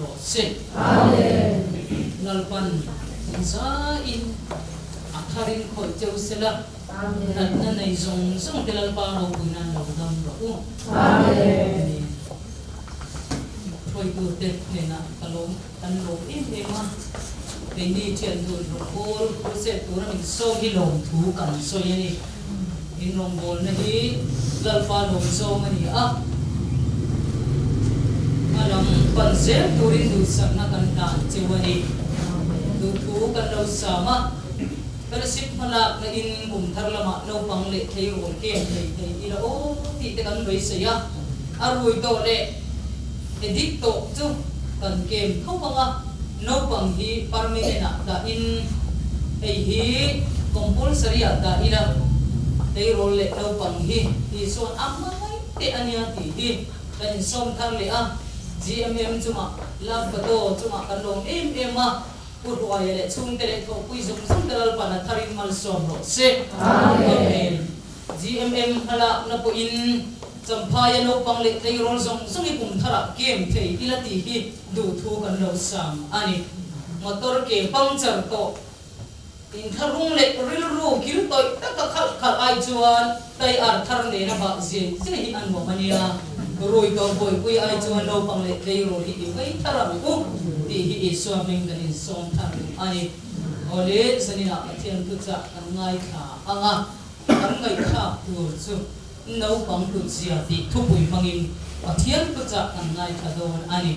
ro se Amen. lalpan za in akharin khoi Jerusalem na nei zong zong tilal pa ro buinan lo dam ro Amen. khoi tu te ne na kalom tan lo em ma để đi chuyện rồi cô sẽ tôi mình soi cái lồng thú cần soi này in lồng bồn này lal pha lồng soi này làm phần dễ tôi đi du sắc na cần đàn chơi này du thú cần đâu sama cái ship mà là in cùng thar lama nấu bằng lệ thấy rồi kia thấy đi là ô thì cái cần vậy gì rồi tôi lệ edit to chứ cần kem không bằng no pang hi permanent da in hi compulsory da ila dei role le no pang hi so amai te ania ti hi kan som thar le gmm chuma la photo chuma kan long em ma purwa le chung te le tho pui zum zum dal pa na tharin mal som ro se amen gmm hala na po in Sampaya no pang le tay rol song song ikum thara kem thei ilati hi du thu kan lo sam ani motor ke puncture to in tharung le ril ru kil toy tak khal khal ai chuan tai ar thar ne na ba je hi an mo mania roi to boy pui ai chuan no pang le tay rol hi kai thara ku ti hi swamming kan in som thar ani ole sanina athian tu cha kan ngai kha anga kan ngai kha tu chu nấu bằng tu chia thì thu bùi mangin và thiên tu cha kan ngai thadon ani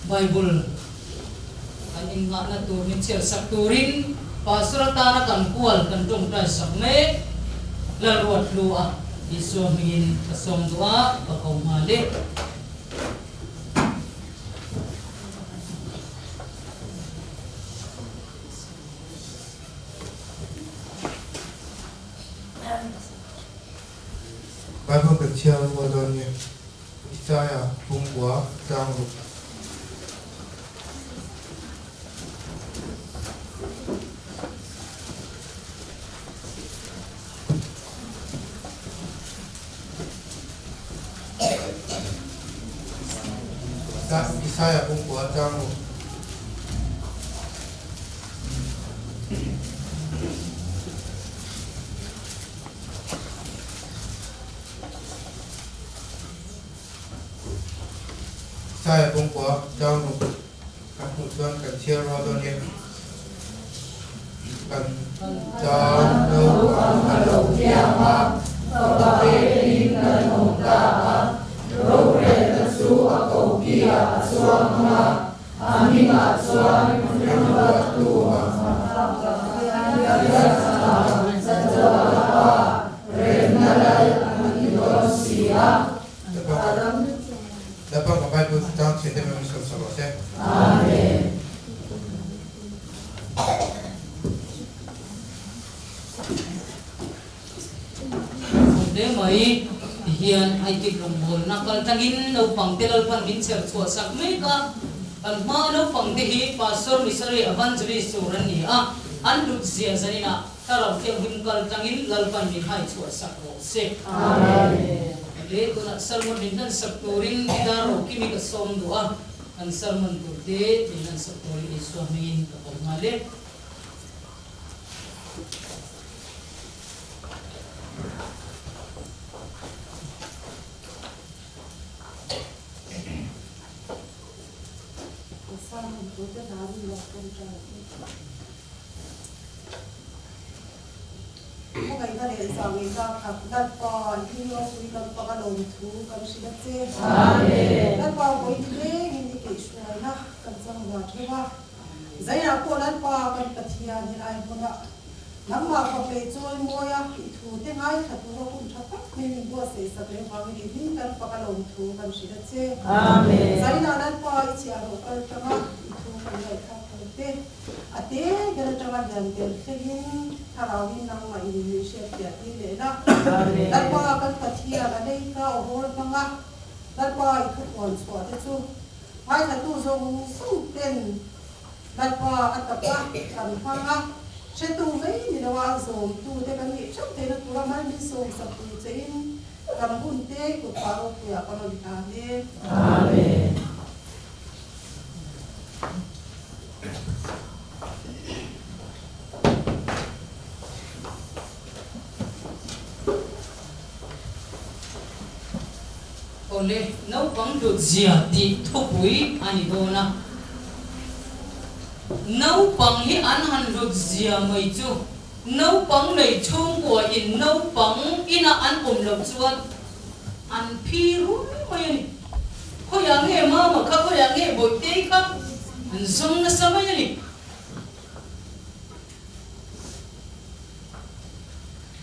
Bible kan inga na tu ni cher sak turin pasurata na kan kual kan dong ta sak me la ruat lua iso mingin kasom dua pa kau male Bible cái chia qua đó nhé, Isaiah Trung Quốc trang lục. Isaiah Trung Quốc trang lục. Saya pun kuat jauh aku tuan kecil rodon yang kan jauh kalau kiamat tapi dengan muka rohe tesu aku kia suama amin suami menurut Tuhan dapat pakai tu jangan kita memang sama saya. Amen. Để mấy hiền hay kịp lòng buồn na còn thangin nấu bằng telal pan bin ser chua sak mấy ka còn ma nấu bằng te hi pastor missionary evangelist suran ni an lut zia zanina tarau ke him kal thangin lal pan bin hai chua sak ro se. Amen. Le ko na salmon din nan saktoring idaro kimi ka som doa ang salmon to de din nan saktoring iswamin ka pagmale salmon to de dari la kontra Mungkin ada yang kita dapat hingga kita pakai lontu kalau sudah sih. Amin. Dapat boleh ini kisah lah kerja buat juga. Saya aku dapat kerja di lain mana. Nama apa pecah moya itu tengah satu orang cepat ini buat saya sampai kami ini kan pakai lontu kalau sudah sih. Amin. Saya dapat iciar kerja itu kalau ate gara trabalhar dentro seguin tarawih nang mai ni chef ya ni na darpa kan pathia la dei ka hol panga darpa ikut kon so ate chu hai ta tu zo su ten darpa atapa kan panga che tu mai ni wa zo tu te kan ni chok te na tu ma ni so sa tu chein kan bun te ku paro ku ya kan ni ta ne amen pang du zia ti thupui ani dona nấu bằng hi an han du zia mai chu nấu bằng này chung của in nấu bằng ina an lộc chuan an phi ru mai ni ko yang he ma ma kha ko yang he boi te kha an zong na samai ni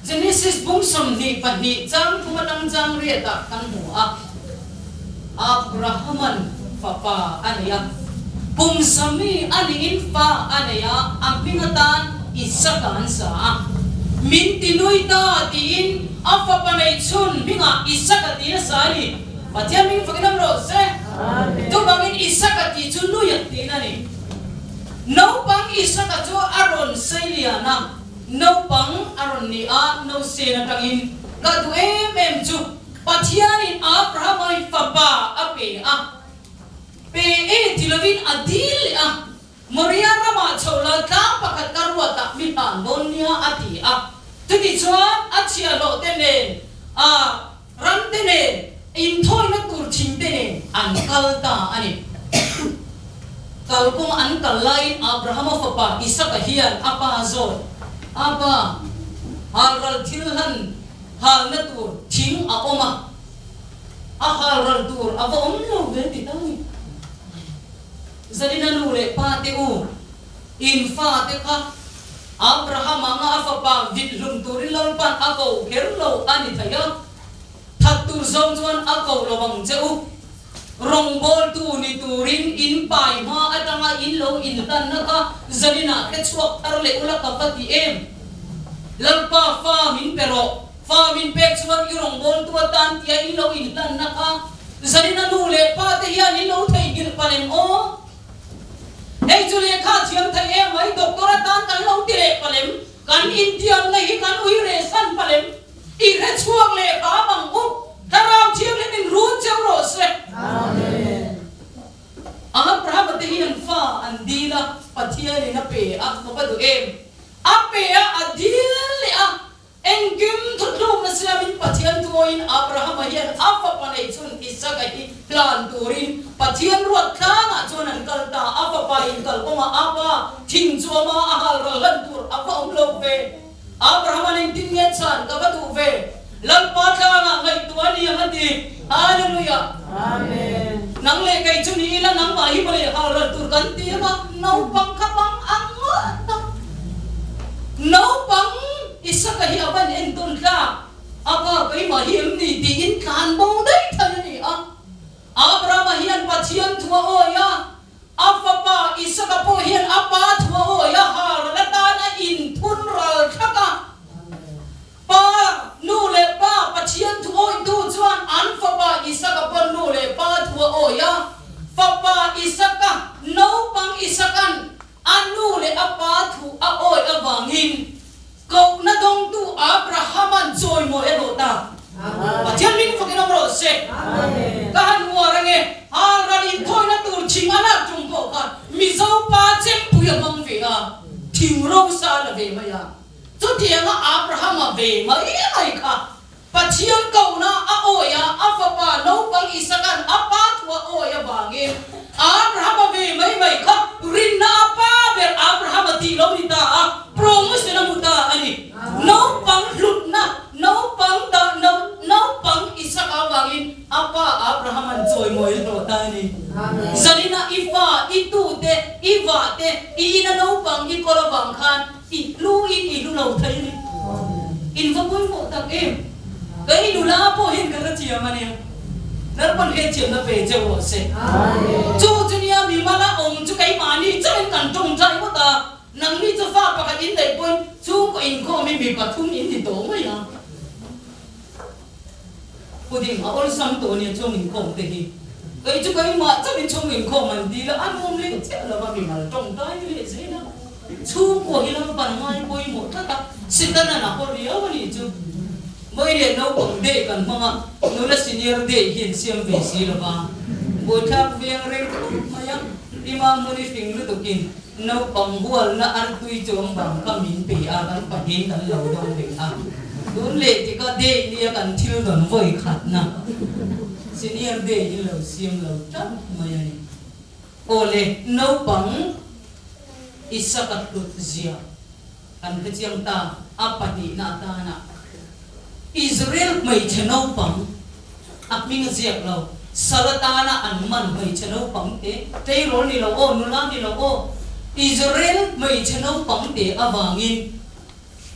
Genesis bung som ni pa ni chang thuma dang jang ria ta kan hu a Abrahaman papa ania bung sami ani in fa ania ampingatan isakan sa min tinui ta tin apa panai chun binga isakati sa ni patya min fakinam ro se to bangin isakati chun nu yakti na ni no bang isakatu aron sailiana no bang aron ni a no se na tangin kadu em chu pathianin Abraham papa ape a pe e tilovin adil a Maria Rama chola ka pakat karwa tak mitan bonia ati a tudi chuan achia lo tenen a ram tenen in thoi na tur thing tenen an kalta ani kalkung an kalain Abraham papa Isaac hian apa zo apa halral thilhan hal na tur thing a oma a halral tur aba omlo venti tani Zadina nule pate u infa te ka Abraham anga afapa vit lum turin lalpan ako kerlo ani thaya thattur zong chuan ako lawang cheu rongbol tu ni turin in pai ma atanga in lo in tan na ka Zadina ke chuak tarle ula kapati em lalpa fa min pek chuan i rongbol tu tan tia in lo in tan na ka Zadina nule pate hian in lo thei gil palem o Hey Julia kha thiam thai em ai doctora tan kan lo tire palem kan indian nei kan uire san palem I re chuak le ka bang u tarau thiam le nin ru cheu ro se amen Abraham te hian fa andila pathia le na pe a ko ba du em a pe a adil a engim thutlu maslamin pathian tuin Abraham hian afa panai chun Isaac hi plan turin pathian ruat khanga chun an kalta afa pa in kal koma apa thing choma ahal ralan tur apa omlo ve Abraham an tin nge chan ka ba du ve lal pa khanga ngai tuani hati hallelujah amen nang le kai chuni la nang ma hi bale hal ral tur kan ti ma nau pang kha bang ang nau pang Isaac hi aban en tun ka apa kai ma him ni ti in kan bo dai than ni a Abraham hian pathian thua o ya afapa Isaac po hian apa thua o ya har la ta na in thun ral khaka pa nu le pa pathian thua o tu chuan an fapa Isaac po nu le pa thua o ya fapa Isaac no pang Isaacan anu le apa thu a oi awangin Kau na dong tu Abrahaman joy mo erota. Pathian min fakinam ro se. Kan mo range harali thoi na tur chingana tumpo ka. Mizo pa chem puya bang ve a. Thing ro sa la ve ma ya. Tu tianga Abraham ve ma ai ka. Pathian kau na a oya afapa no pang Isakan apa thua oya bange. Abraham ve mai ka rinna apa ber Abraham ti lo ni ta promise na muta ani no pang lut na no pang da no pang Isaac awangin apa Abraham an joy mo ito tani Zadina ifa itu te iwa te ina no pang ikola bang khan ilu lo thai ni in va boy mo tak em kai lula po hin ka chia mani narpan ke chia na pe je wo se chu dunia mi mala om chu kai mani chen kan tong jai mo ta nang ni chu fa pa ka in dai point chu ko in ko mi bi pathum in ti to mai ya puding a ol sam to ni chong in ko te hi kai chu kai ma chu in chong in ko man di la an mom le che la ba mi mal tong dai le se na chu ko hi la pa ngai poi mo ta ta sitana na ko ri a ni chu moi le no bang de kan mama no la senior de hian siam ve si la ba bo thap veng reng maya imam muni fing lu to kin no bang hual na an tui chom bang ka min pe a kan pa hin kan lo dong de a dun le ti ka de ni kan thil don voi khat na engineer de hi lo siam lo ta mai ani ole no pang isakat lut zia kan ke chiang ta apati na ta na Israel mai chano pang akming ziak lo salatana an man mai chano pang te ro ni lo o nula ni lo o Israel mai chano pang te awangin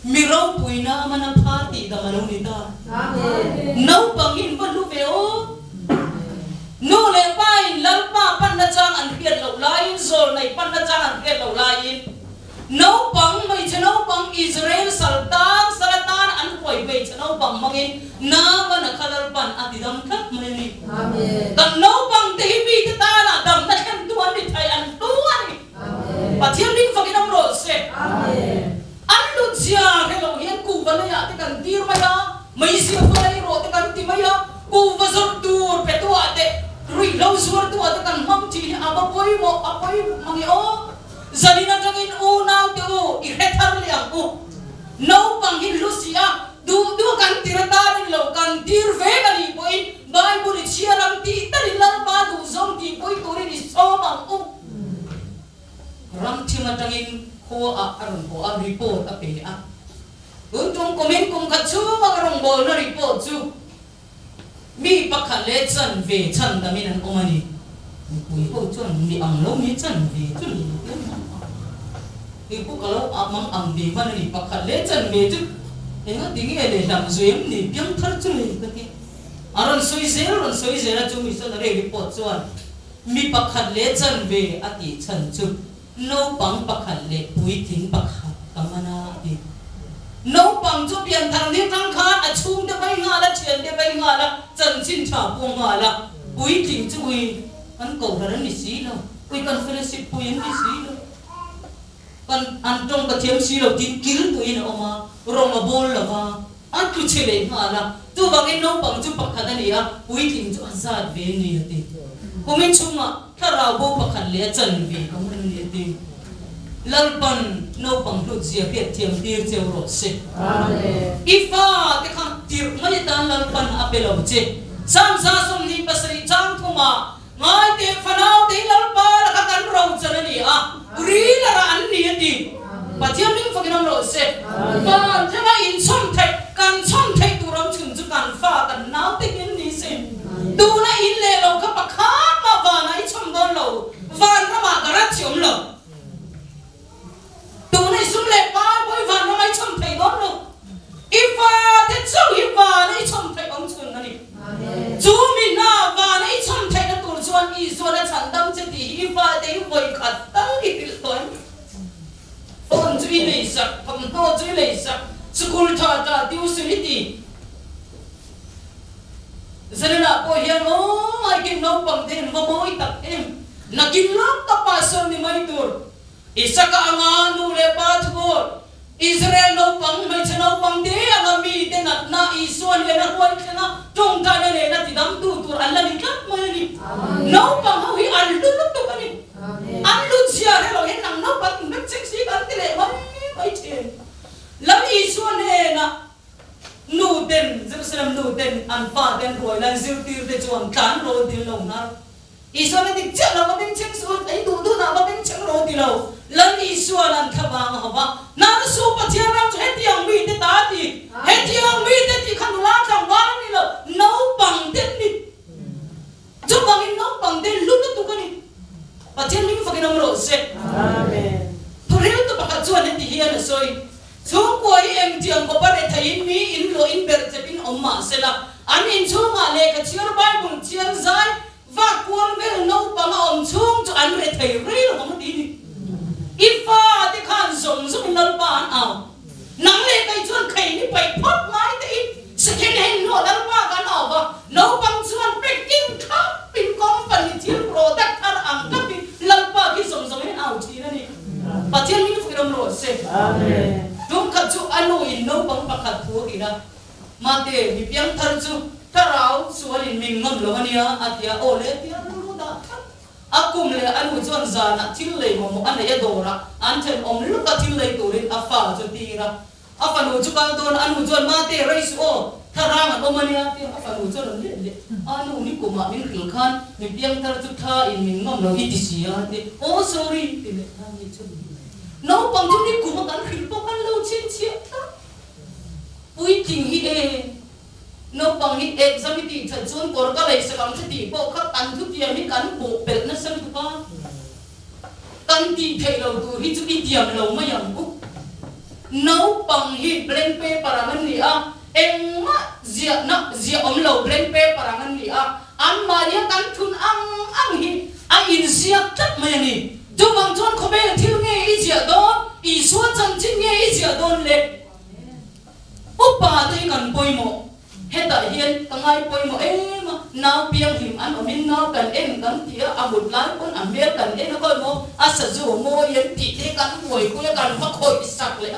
miro puina mana phati da mano ni ta amen no pangin balu ve o no le pai lalpa pan na chang an khiat lo lain zol nei pan na chang an khiat lo lain no pang mai chano pang Israel salatan an koi be chano pang mangin na mana khalal pan atidam thak mai ni amen kan no pang te bi ta na dam na kan tuan ni thai an tuan ni amen pathiam ning fakinam ro se amen an lu chia ke lo hian ku ba ya te kan tir ma ya mai sia fa lai ro te kan ti ma ya ku va zor tur pe tu ate rui lo zor tu ate kan mam chi aba poi mo apoi mangi o zalina tangin u nau te u I rethar liang u no pang hin lu sia du kan tirata ni lo kan tir ve ka ni poi bible chia ram ti ta ni lar ba du zong ti poi tori ni so mang u ram thi ma tangin ko a aron ko a report a pe a untung comment kum kha chu ma rong bol na report chu mi pakha le chan ve chan da min an omani pui ho chon mi ang lo mi chan ve chu ni ku ka lo amang ang ve man ni pakha le chan ve chu enga dingi ele dam zuem ni pyang thar chu le ka ke aron soi zer chu mi so na re report chu an mi pakha le chan ve a ti chan chu no pang pakhat le pui thing pakhat kamana ti no pang chu pian thang ni thang kha a chung de bai nga la chen de bai nga la chan chin tha pu nga la pui thing chu ui an ko ra ni si lo ui kan fellowship pui ni si lo kan an tong ka thiam si lo tin kil tu in oma rong a bol la ma an tu chele nga la tu bang in no pang chu pakhat ani a pui thing chu azat ve ni ti kumin chunga thara bo pakhat le chan ve kam lalpan no pang lut zia pet thiam tir cheu ro se amen ifa te kham tir mai tan lalpan apelo che sam sa som ni pasri chang thuma ngai te fanau te lalpa la ka kan ro chanani a uri la ra an ni ti pathiam ning fakinam ro se ban thema in som thai kan som thai turam chun chu kan fa kan nau te hin ni se tu na in le lo ka pakha ma ba nai chom don lo van ra ma garat chom lo tu này sum le pa boy van nó mai chom thai don lo ifa te chu ifa nei chom thai om chun ani chu min na va nei chom thai na tur chuan I zo na chan dam che ti ifa te boy khat tal ki til ton on chui nei sak pam no chui nei sak school tha tuition ti zanena ko hian o ai kin no pang den va moi tak em nakin lok ka pasal ni mai tur Isaka anga nu le pa thur Israel no pang mai chano pang de anga mi te nat na isuan le na huai chana tong ta le na ti dam tu tur Allah ni kat mai ni no pang hui an lu lu tu ni an lu sia le lo hen nang no pang mek sik si kan ti le mai chen lam isuan he na nu den Jerusalem nu den an fa den roi lan zil tir de chuan kan ro dil lo na isuan ni chak lo ma beng cheng su ai du na ma beng cheng ro di lo lan Israel an khabang hawa na su pathiam ram chu hetiang mi te ta ti hetiang mi te ti khan la thang wa ni lo no pang te ni chu bang in no pang te lu tu ka ni pathiam mi fakinam ro se amen thurel tu pakhat chuan heti hian soi chu koi em tiang ko pare thain mi in lo in ber chepin omma sela an in chunga le ka chiar bible chiar zai va kwal vel no pang om chung chu an re thai re lo ma di ni ifa te khan zong zong nal pan ao nang le kai chuan khai ni pai phot mai te second hand no nal pa kan ao ba no pang chuan packing khap pin company thil product ar ang ka pin lal pa ki zong zong hen ao thi na ni pathian mi fu ram ro se amen dum kha chu anu in no pang pakhat thu ki na ma te mi piang thar chu tarau sualin min ngam lo ania atia ole tia ru da akum le anu chuan zana thil lei mo an le dora an then om lu ka thil lei turin afa chu tira afanu chu kal don anu chuan ma te rais o tharang an omania te afanu chuan le anu ni kuma min khil khan mi piang tar chu tha in min ngam lo hi ti sia te oh sorry ti le na ni chu no pang chu ni kuma kan khil po kan lo chen chia ta pui ting hi e no pang hi exam ti tha chun kor ka lai sakam chu ti po kha tan thu ti mi kan bo pel na sang tu pa tan ti thei lo tu hi chu ti tiam lo ma yang bu no pang hi blank paper an ni a engma zia om lo blank paper an ni a an ma ya kan thun ang hi a in zia tat ma ni tu bang chon kho be thil nge i zia don i so chan chin nge i zia don le upa dei kan poimo heta hian kangai poimo ema naw piang him an omin naw kan en kan tia abut lai kon amel kan en ko mo asa zu mo yen ti te kan hoi ku kan ma khoi sak le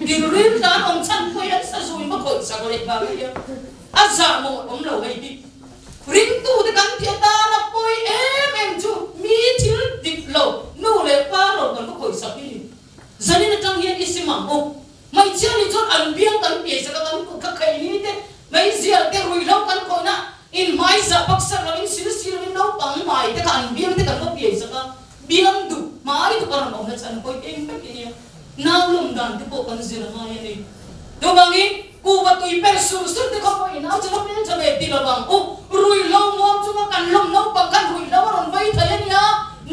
di rin dan om chan ko yan sa zu ma khoi sak le ba ya aza mo om lo hei di ring tu de kan tia ta na poi em chu mi thil dik lo nu le pa lo kan ma khoi sak ni zani na tang hian isimam o mai chian ni chon an biang kan pi sa kan ku kha khai ni te mai zia te rui lo kan ko na in mai za pak sa lo in sil sil ni no pang mai te kan biang te kan ko pi sa ka biang du mai tu kan mo na chan ko em pe ni naw lum dan te po kan zira mai ni do bangi ku ba tu i per sur sur te ko po in au cha pe cha me ti lo bang o rui lo ngom chu kan lom no pang kan rui lo ron vai thai ni a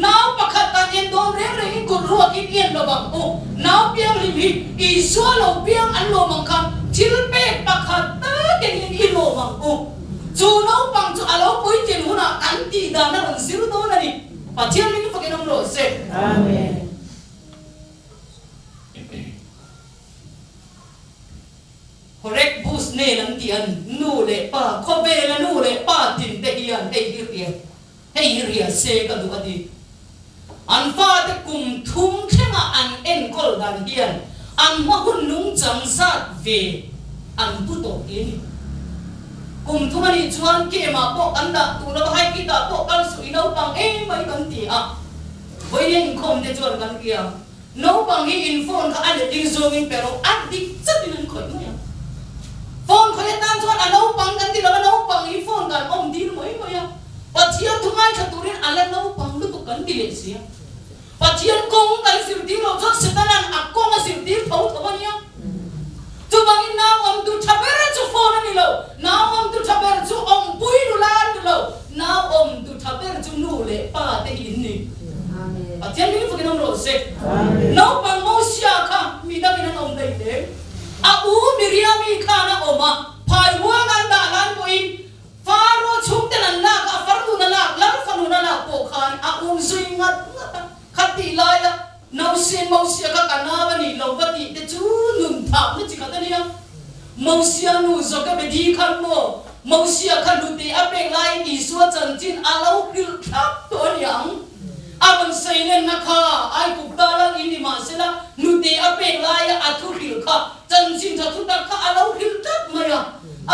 naw pakhat tan en don re re ku ro ki yen lo bang o naw piang lim hi i so lo piang an lo mang kan thil pe pakhat ta ke ni i lo bang o chu no pang chu alo poi chen huna kan ti da na ron zir do na ni pa thiam ni pa ke nom lo se amen correct boost ne lam ti an nu le pa kho be la nu le pa tin te hian hei ria se ka du ati an fa te kum thum thenga an en kol dan hian an ma hun nung chang sat ve an pu to in kum thum ani chuan ke ma po an da tu na hai ki ta po kal su ino pang e mai kan ti a voi yen khom te chuan kan kia no pang hi in phone ka an ding zoom in pero at dik chatin an khoi no phone khoi tan chuan an no pang kan ti lo no pang hi phone kan om dir moi ya pathian thungai thaturin ala no pang lu tu kan ti le sia pathian kong kan sir dir lo chon setanan akong sir dir thau thawania tu bang na om tu thabera chu phone ni lo na om tu thabera chu om pui lu lan lo na om tu thabera chu nu le pa te in ni amen pathian ni fu kinong ro se amen no pang mo sia kha mi da min om dai de a u miriami khana oma phai wa gan da lan ko in faro chuk te nan la ka fardu na la lar fanu na la ko khan a um zui ngat khati la ya no sin mo sia ka kana ba ni lo ba ti te chu nun tha na chi ka ta ni mo sia nu zo ka be di khan mo sia khan lu ti a pe lai i suwa chan chin a lo kil thap to yang aban sailen na kha ai ku ta la in ma se la nu ti a pe lai a thu kil kha chan chin tha thu ta kha a lo kil thap ma ya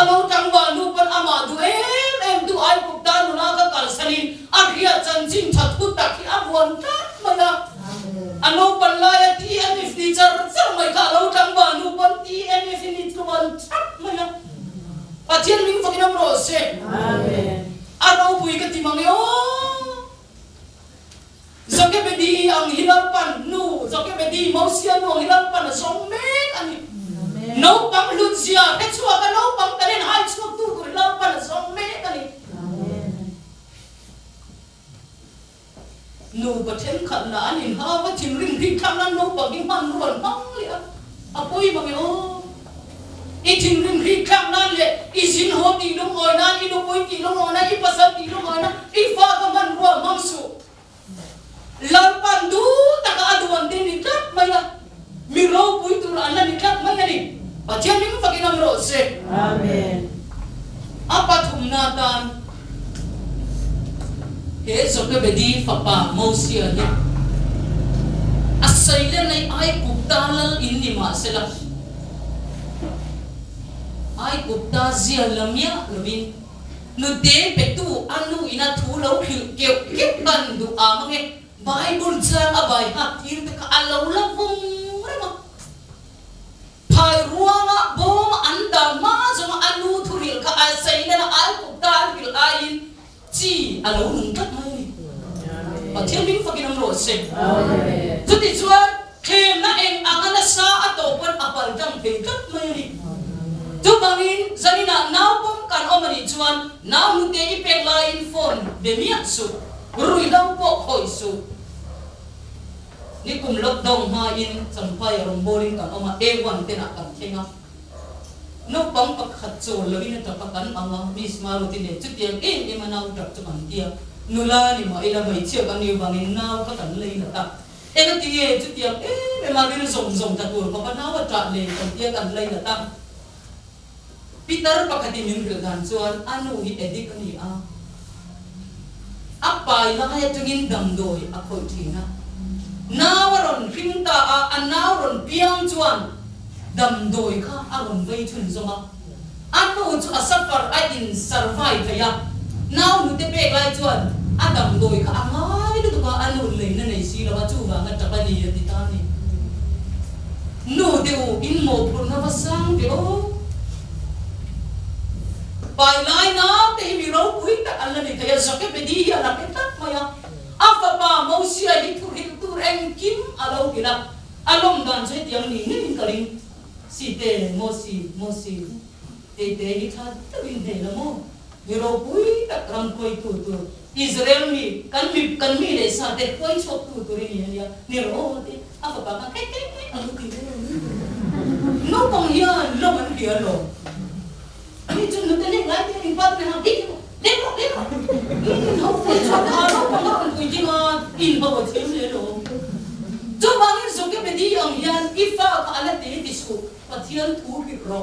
alo tang ba nu pan ama du em du ai ku ta nu na ka kal sanin a ria chan chin tha thu ta ki a bon ta ma ya alo pan la ya ti en if ti char char mai ka alo tang ba nu pan ti en if ni tu ban chap ma ya pathian ming fakinam ro se amen aro pui ka ti mang yo zoke be di ang hilal pan nu zoke be di mo sia nu hilal pan song me ani no pang lut sia ke chua ka no pang talen hai chu tu ku la pan song me ani amen nu ba them khat na anin ha wa thim ring ri kham nan no pa gi man ron mang le a poi ba me o i thim ring ri kham nan le i sin ho ti lu ngoi nan i lu poi ti lu ngoi na i pasal ti lu ngoi na i fa ka man ro mang su lar pan du ta ka aduan tin ni kat ma ya mi ro pui tu ran na ni kat ma ya ni pathian ni fa ki nam ro se amen apa thum na tan he so ke be di fa pa mo sia ni asai le nai ai ku ta lal in ni ma se la ai ku ta zia lamia lovin nu de pe tu anu ina thu lo khil keu kep kan du a mange Bible jang abai ha tir te ka alo la vung re ma phai ruanga bom anda ma zoma anu thuril ka asai na al ku ta bil ai chi alo nung kat mai pathian min fakin am ro se tuti chuan them na eng angana sa atopan apal jang thei kat mai tu bangin zanina naw pom kan omani chuan naw nu te ipek line phone be miat su rui lam po khoi su ni kum lockdown ha in champai rom boring kan oma e1 te na kan thenga no pang pakhat chol lovin ta pakan anga bis maru ti ne chutiang e manau tak chukan tia nula ni ma ila mai chiak ani bangin naw ka kan leina ta e ka ti e chutiang e me marin zong ta tur pa naw ta le kan tia kan leina ta Peter pakati min dan chuan anu hi edik ani a apai la kaya tungin damdoi a khoi thina nawaron hringta a anawron piang chuan damdoi kha aron vei thun zonga anu chu asapar a in survive ya naw nu te pe lai chuan a damdoi kha angai lu ka anu leina nei si la chu wa nga tapani ti ta ni nu te u in mo pur na vasang te o Pai lai na te mi ro pui ta alla ni thaya soke bedi ya la petak maya afa pa mosia hi tur eng kim alo kila alom dan se tiang ni ni kaling si te mosi te hi tha ta win de la mo mi ro pui ta ram koi tu Israel mi kan mi le sa te koi chok tu ri ni ro te afa pa ka kai alo ki no pong ya lo man ki alo ni chun nu te lai te in pat me ha dik le no te chok ha no pa no kan kuin jinga in ba bo them le lo jo bangin so ke be di ang yan ifa ka ala te ti su pathian thu ki ro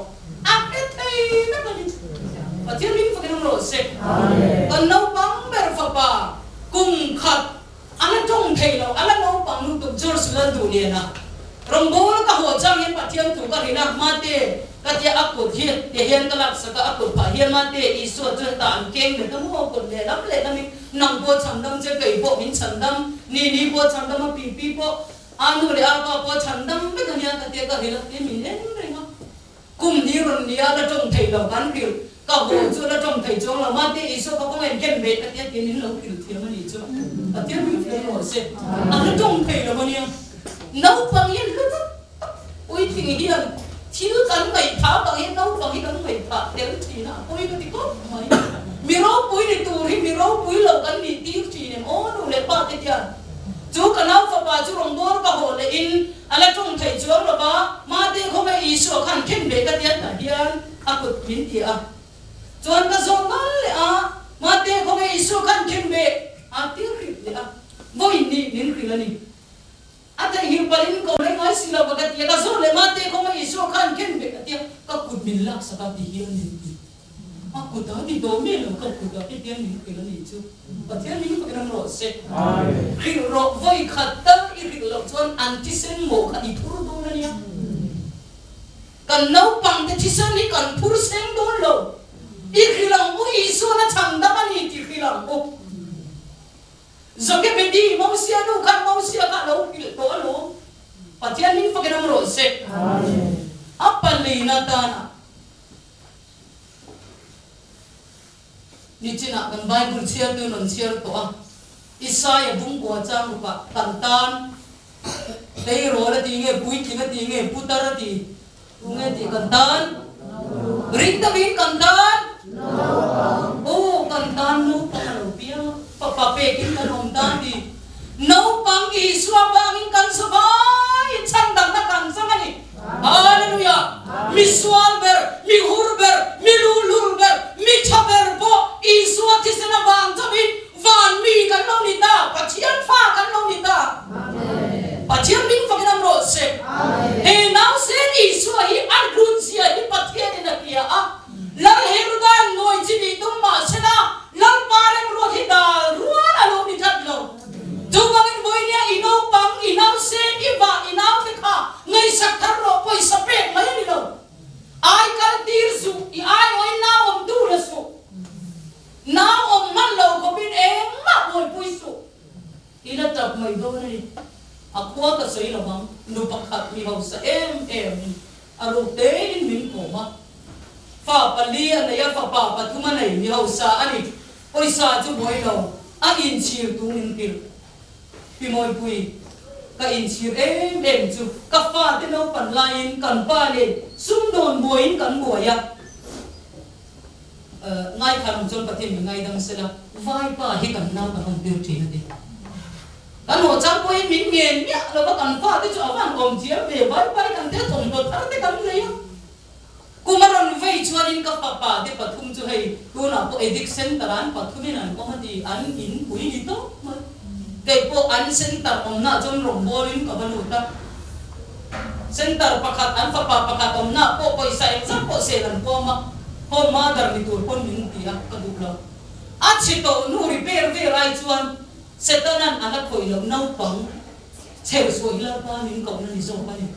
a te thei na ba ni pathian min fa ke ro se kan no bang ber fa pa kum khat ala tong thei lo ala no pang nu tu jor su la du ne na rombol ka ho chang yen pathian thu ka rina ma te katia akut hian te hian kalak saka akut pa hian ma te isu chun ta an keng me tam ho ko le lam nang bo chandam je kai bo min chandam ni bo chandam pi bo anu le apa bo chandam be kan ya ka te ka hila te min en renga kum ni ron ni ala tong thei lo kan pil ka ho chu la tong thei chong la ma te isu ka ko en ken be ka te tin lo pil thiam ani chu pathian mi fe no se ala tong thei lo ni nau pang yen lu ui ting hian thiếu cắn mày tháo bằng hết đâu bằng hết cắn mày tháo đều chỉ là ôi cái gì có mày miro bui đi tù đi miro bui lâu cắn đi tiêu chỉ này ô đủ lệ ba cái tiền chú cái nào phải ba chú rong bor cái hồ lệ in ala trong thầy chú rồi ba mà đi không phải isu khăn khen về cái tiền là hiền aku min dia chuan cái zong ngal lệ mà đi không phải isu khăn khen về tiêu rít lệ voi ni nín rít là ni ata hiu palin ko le ngai sila bagat ya ka zo le mate ko mai isu khan ken be katia ka kut min lak sa ka bi hian ni a kut da di do me lo ka kut da ti tian ni ke lo ni chu pathian ni ko ram ro se ri ro voi khatta i ri lo chon anti sen mo kha di thur do na nia kan no pang te chi san ni kan phur seng do lo i ri lang u isu na chang da ma ni ti ri lang u Zoke bedi mausia no kan mausia ka lo pil to lo pathian min fa kenam ro se apa leina dana ni china kan bible share tu non share to Isaiah bung ko chang pa tantan dei ro la ti nge pui ti ga ti nge putar ti nge ti kan tan ring ta bin kan tan oh kan tan no pa lo pia papa pe kin kan hom dan di no pang ki swa bangin kan sabai chang dang na kan samani hallelujah mi swal ber mi hur ber mi lulur ber mi chaber bo iswa tisna bang tabin van mi kan lo ni ta pathian fa kan lo ni ta pathian min fa kan ro se e now se iswa hi arun sia hi pathian na kia lar herudan noi chi ni tum ma sena lar parem ro hi dal ruan alo ni that lo tu bangin boinia ino pang inau se iba inau ke kha ngai sak thar ro poi sapek mai ni lo ai kal tir su I ai oi na om du la su na om man lo ko bin em ma boy pui su ila tap mai do ni akwa ka sei lo bang nu pakhat mi ho sa em aro te in min ko ma fa palia na ya fa pa pathuma nei mi ho sa ani oi sa chu moi lo a in chir tu in pil pi moi pui ka in chir em chu ka fa te no pan lain kan pa le sum don boin kan boya ngai khan chon patim ngai dang sela vai pa hi kan na ka hom tiu thi na de kan ho chang poi min ngen nya lo ba kan fa te chu awan om chiam ve vai pai kan te thong do thar te kan le kumaron vei chuanin ka papa te pathum chu hei tu na po addiction taran pathumin an ko hati an in pui ni to ke po an center om na jon rom bolin ka baluta center pakhat an papa pakhat om na po poi sa exam po selan po ma ho ma dar ni tur pon min ti ak ka dukla a chito nu repair ve rai chuan setanan ana khoi lo nau pang cheu soi la pa min ko na ni zo pa ni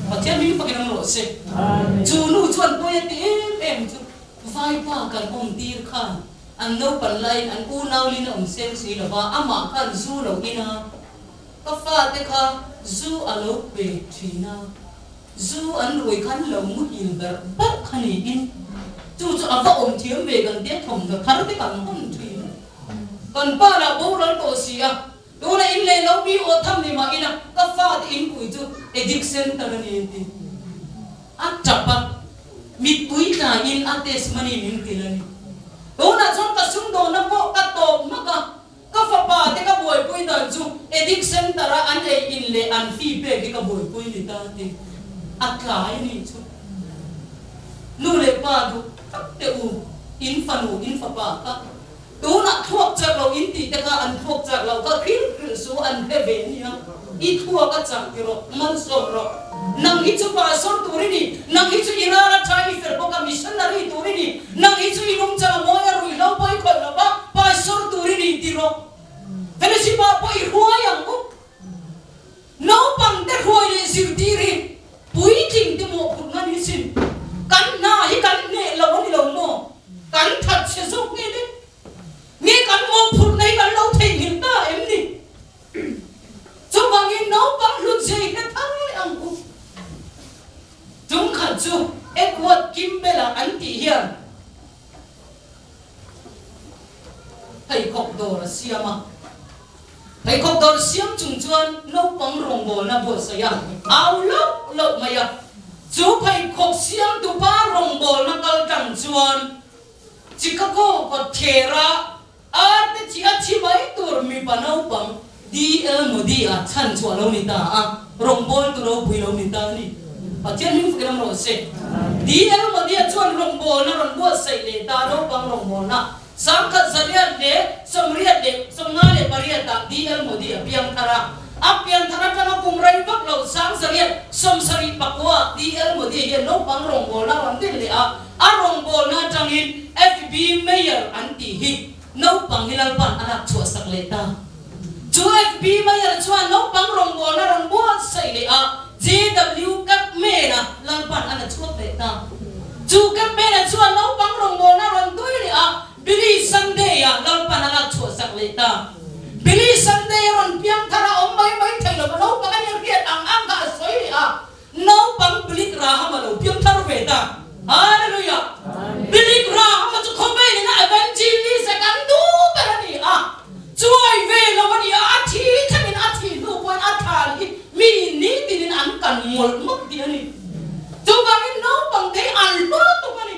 pathian min pakinam ro se chu nu chuan poi ti em chu vai pa kan om tir khan an no pan lain an u nau lin om sel si la ba ama khan zu lo ina ka fa te kha zu alo pe thina zu an roi khan lo mu il ber ba khani in chu chu ava om thiam ve kan te thom da thar te kan hon thi kan pa la bo ral to sia do na in le lo bi o tham ni ma ina ka fa te in pui chu addiction tar ni ti at chapa mi pui na in ates mani min tilani do na chon ka sum do na po ka to ma ka fa pa te ka boy pui dan chu addiction tara an e in le an fi pe ki ka boy pui ni ta ti akai ni chu nu le pa du te u in fanu in fa pa ka do na thuak chak lo in ti te ka an thuak chak lo ka khil su an he ve ni ya I thua ka chak ti ro man so ro nang hi chu pa so tu ri ni nang hi chu ira ra thai fer ko ka missionary tu ri ni nang hi chu inum cha mo ya ru lo pai ko lo ba pa so tu ri ni ti ro vele si pa po I hua yang ko no pang te hoi le siu ti ri pui ting ti mo phut ngan hi sin kan na hi kan ne lo ni lo mo kan that se so nge ni nge kan mo phut nei kan lo thei hin ta em ni chu bang in no pang lut je he thang le ang ku chung khat chu Edward Kimbella an ti hian thầy khóc đồ là siam à thầy khóc đồ siam chung chuan no pang rong bol na bo sa ya au lo maya chu thầy khóc siam tu pa rong bol na kal tang chuan chikako ko thera a te chi a chi mai tur mi panau pang DL modi a chan chwa lo ni ta a rong bol tu lo pui lo ni ta ni pathian min fikram ro se DL modi a chuan rong bol na ron bo sai le ta lo pang rong bol na sam khat zaliat de somriat de somnga le pariat ta DL modi a piang thara tanga kum rai bak lo sam zaliat som sari pakwa DL modi he no pang rong bol na ron din le a rong bol na tangin FB mayor anti hi no pang hilal pan anak chua sak le ta chu FB mayor chuan no pang rong bol na ron bo sai le a JW kap me na lal pan anak chua le ta chu kap me na chuan no pang rong bol na ron tui le a Billy Sunday a lal pan anak chua sak le ta Billy Sunday ron piang thara om mai thai lo no pang ani riat ang ka soi le a no pang Billy Graham lo piang thar ve ta hallelujah Billy Graham chu khome ni na evangelist kan du parani a chuai ve lo mani a thi thamin a thi lu pon a thali mi ni tin an kan mol mok ti ani chu ba min no pang te an lo tu mani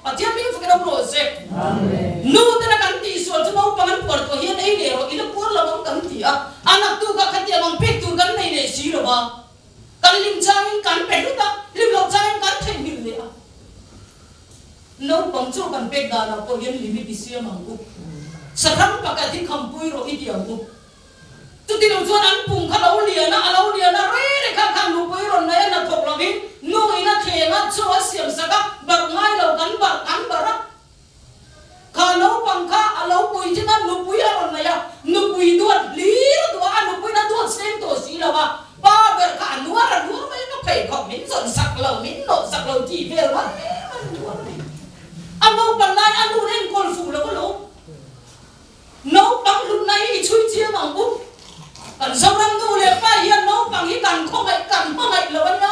pathian min fakira pro se amen nu ta kan ti so chu no pang an por ko hian ei le ro ina por lo bang kan ti a anak tu ka khatia bang pek tu kan nei ne si lo ba kan lim chang kan pe lu ta lim lo chang kan thai mi le a no pang chu kan pek da la ko hian limit isia mang ku sakram pakati khampui ro idiam ku tu ti lo chuan an pung kha lo liana re re kha kham lu pui ron na na thok lo hin no ina thenga chu a siam saka bar ngai lo kan bar kha lo pang kha a lo pui jina lu pui ron na ya nu pui duat li do a nu pui na duat sem to si la ba ba ber kha nuar mai no phei khom min son sak lo min no sak lo ti vel wa amo pan lai anu ren kol fu lo ko lo no pang lu nai chui chia mang bu kan soram nu le pa hian no pang hi kan kho ngai kan ma ngai lo na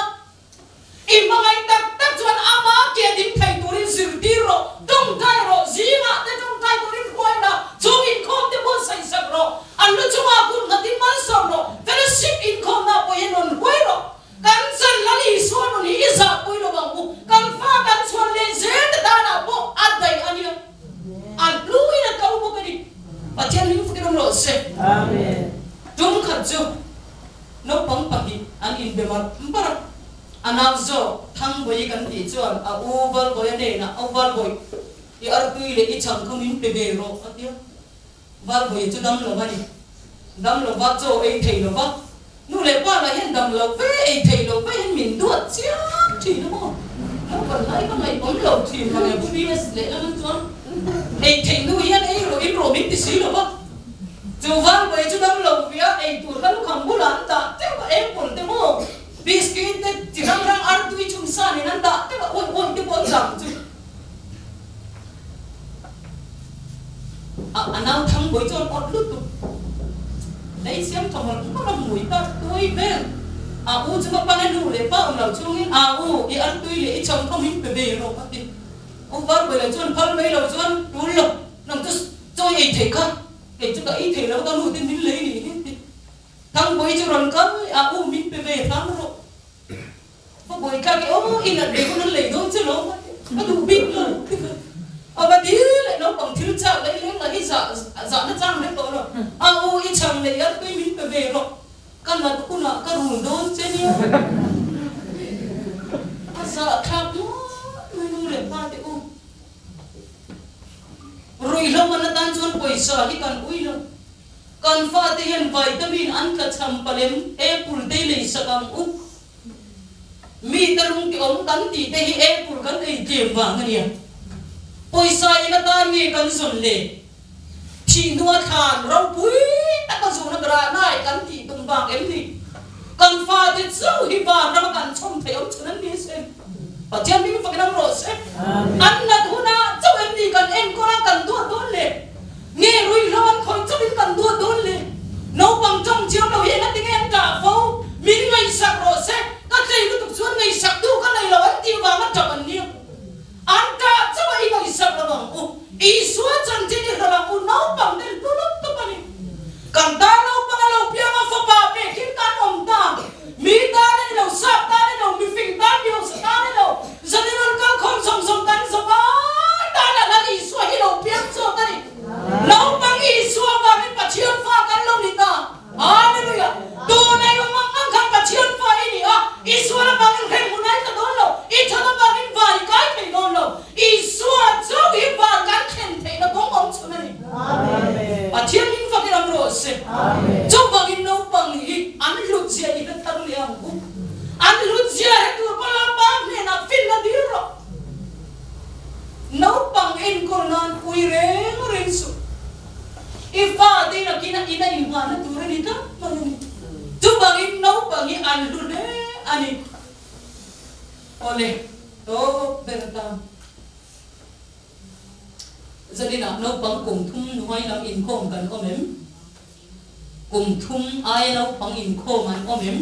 I ma ngai tak chuan ama ke dim thai turin sir ti ro tong tai ro zi ma te tong tai turin khoi khat chu no pang pahi an in bemar mpara anaw zo thang boi kan ti chuan a uval boi ane na oval boi I artui le I chang khamin pe be ro atia val boi chu dam lo mani dam lo ba cho ei thei lo ba nu le pa la hen dam lo ve ei thei lo ve hen min duat chia thi no mo no còn lại có ngày bấm lầu thì mà ngày bút bs lệ lắm chuan ei thei nu hian ei ro min ti si lo ba chu val boi chu dam lo via ei tu kan kham bulan ta te ba em pon te mo biscuit te ti rang artui chum sa ni nan da te ba oi te bon sam chu anau thang boi chon ot lut tu dei siam thong ko ram mui ta toi ben u chu pa na nu le pa lo chung in u I an tui le I chong không hin pe be ro pa ti o var boi le chon phal mei lo chon tu lo nam tu choi ei the ka ke chu ka ei the lo ta nu tin min le ni thang boi chu ron ka u min pe be thang ro pa boi ka ke o in la de ko nan le do chu lo pa du big lo và đi lại nó bằng thiếu chợ lấy là cái dạ nó trang đấy tôi rồi u I chồng này á tôi mình phải về rồi căn là cũng là cái rùn đôn trên nhau sợ khác nó nuôi để pha thì rồi lâu mà nó tan chuồn quẩy sợ thì cần ui rồi cần pha thì hiện vitamin ăn cả chầm palem apple đây lấy sợ bằng mi ta lung cái ống tắn thì đây apple cái này tiềm vàng cái này ôi sai nó ta nghe cần dồn lệ chỉ nuốt hàn rau búi ta có dùng nó ra này cần thì tung vàng em thì cần pha thì sâu đi vào nó cần trông thấy ông cho nên đi xem và trên mình phải làm rồi xem ăn là thu na cháu em thì cần em có cần tuột đốn lệ nghe rồi lo ăn khỏi cháu mình cần tuột đốn lệ nấu bằng trong chiếu đầu hiện nó tiếng em cả phố mình ngày sạc rồi xem các thầy cứ tục xuống ngày sạc tu cái này là ăn tiêu vào mắt chọc ẩn nhiều anta sama ino isap lamang iswa chanjini lamang nau pang den tuluk tu pani kanta nau pangalaw piang ang fapape kin kan omta mi ta ne lo sap ta ne lo mi fing ta mi lo sa ta ne lo zaniran ka khom som tan so ba ta na la iswa hi lo piang so ta ni nau pang iswa ba mi pachion fa kan lo ni ta hallelujah tu na yung ang kan pachion fa ini iswa la bangin khem munai ta don lo ithala bangin vai kai thei don lo iswa cho hi va kan khen thei na bong om chuna ni amen pachion min fa kiram ro se amen cho bangin no bang hi an lut zia ni ta ru liam ku an lut zia he tu pa la ba ne na fin na dir ro no bang in ko nan kui reng su ifa de na kina ina iwa na tu re ni ta bangin cho bangin no bang hi an lut ne ani ole to berta jadi nak no pang kum thum nuai lam in khom kan omem kum thum ai no pang in khom an omem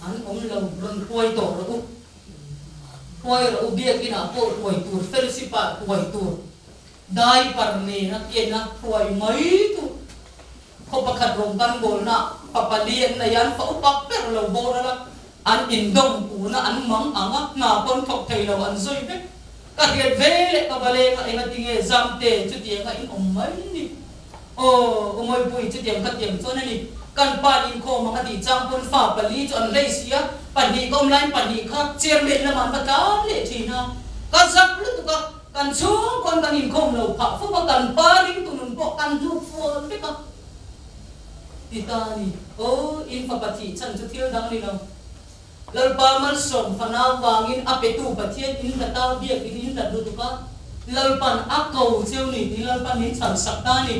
an om lo ron khoi to ro khoi ro bia kina po khoi tur felsipa khoi tur dai par ne na ke na khoi mai tu ko pakhat rom kan bol na papalien na yan pa upak per lo bora la an in dom pu na an mang anga na kon thok thei lo an zoi be ka hiat ve le ka bale ka enga tinge zamte chu ti nga in mai ni o moi pui chu tiam ka tiam chona ni kan pa in ko manga ti chang pon fa pali chu an lei sia pan hi kom line pan hi kha chairman la man ta le thina ka zap lu tu ka kan chung kon kan in kom lo pha fu ba kan pa ring tu nun po kan du fo be ka titani o in pa pati chan chu thil dang ni lo lalpa mal som phana wangin apetu pathian in kata biak in la du ka lalpan akau cheu ni ti lalpan ni chan sakta ni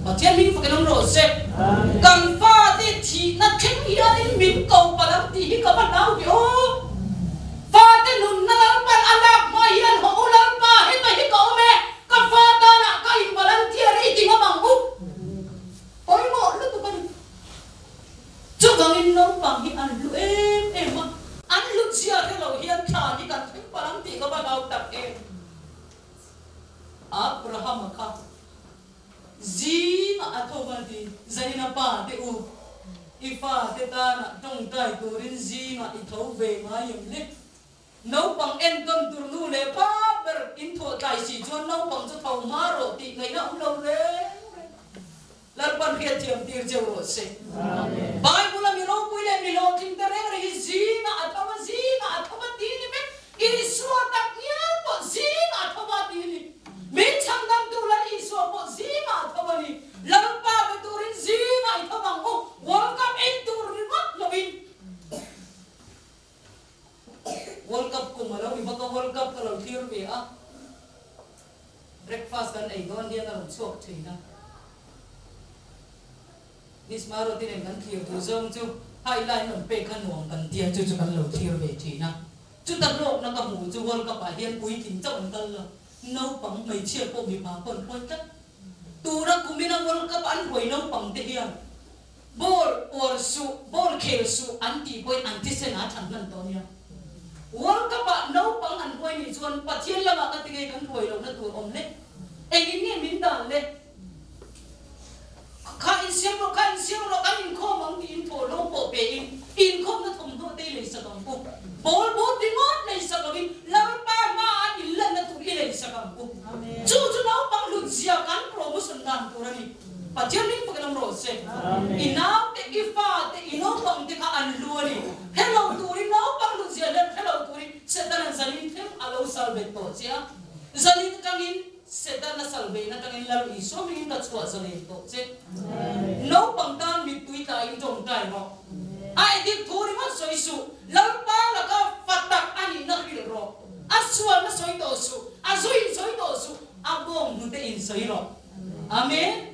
pathian min fakanam ro se kan fa ti thi na theng ya in min kau palam ti hi ka banau bi o fa te nun na lalpan alak ma hian ho lalpa he ta hi ka me ka fa ta na ka in volunteer ri ti ma mangu oi mo lu tu ka chu gang in no pang hi an lu em an lu zia ke lo hian tha ni kan thing param ti ka ba gau tak em Abraham ka zima athoma di zaina pa te u ifa te ta na tong tai turin zima I thau ve ma yum le no pang en ton tur nu le pa ber in tho tai si chuan no pang chu thau ma ro ti ngai na lo le lalpan khiat thiam tir jeu ro se Bible mi ro puile mi lo tin tere ri zinga athama ti ni me Iswa taknya po zinga athama ti ni me changdam tu la iswa po zinga athama ni lalpa be turin zinga athama ko World Cup in turin mat lovin World Cup ko malaw iba ka World Cup ka law thir be a breakfast kan ai don dia na chok thina This maro tin kan thir tu zong chu highlight non pe kan nuang kan dia chu chu kan law thir be thina chu ta lok na ka mu chu World Cup a hian pui tin chon kan la no pang mai chia po mi pa pon pon ta tu ra kumina World Cup an poi no pang te hian ball or su ball khel su anti poi anti se na than nan to nia World Cup a no pang an poi ni chuan pathian lama ka tige kan poi lo na tu om le engin ni min dan le ka in siam ro kan in kho mang in tho lo po pe in kho na thom do te le sa kam pu bol bo ti ngot le sa kam lar pa ma in la na tu le sa kam pu chu no pang lu zia kan promotion dan tu ra ni pathian ni pa kan ro se inaw te ifa te ino pang te ka an lu ni hello tu ri no pang lu zia le hello tu ri setan zalin them alo salve to sia zalin tangin setan na salve na tangin lar iso mi ta chwa zalin to che no pang tan mi tui ta in jong tai ro ai di thuri ma soi su lar pa la ka fatak ani na ri ro aswa na soi to su azoi soi to su abong nu te in soi ro amen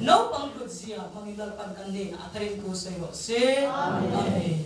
no pang lu zia mangilal pan kan ne atharin ko soi ro se amen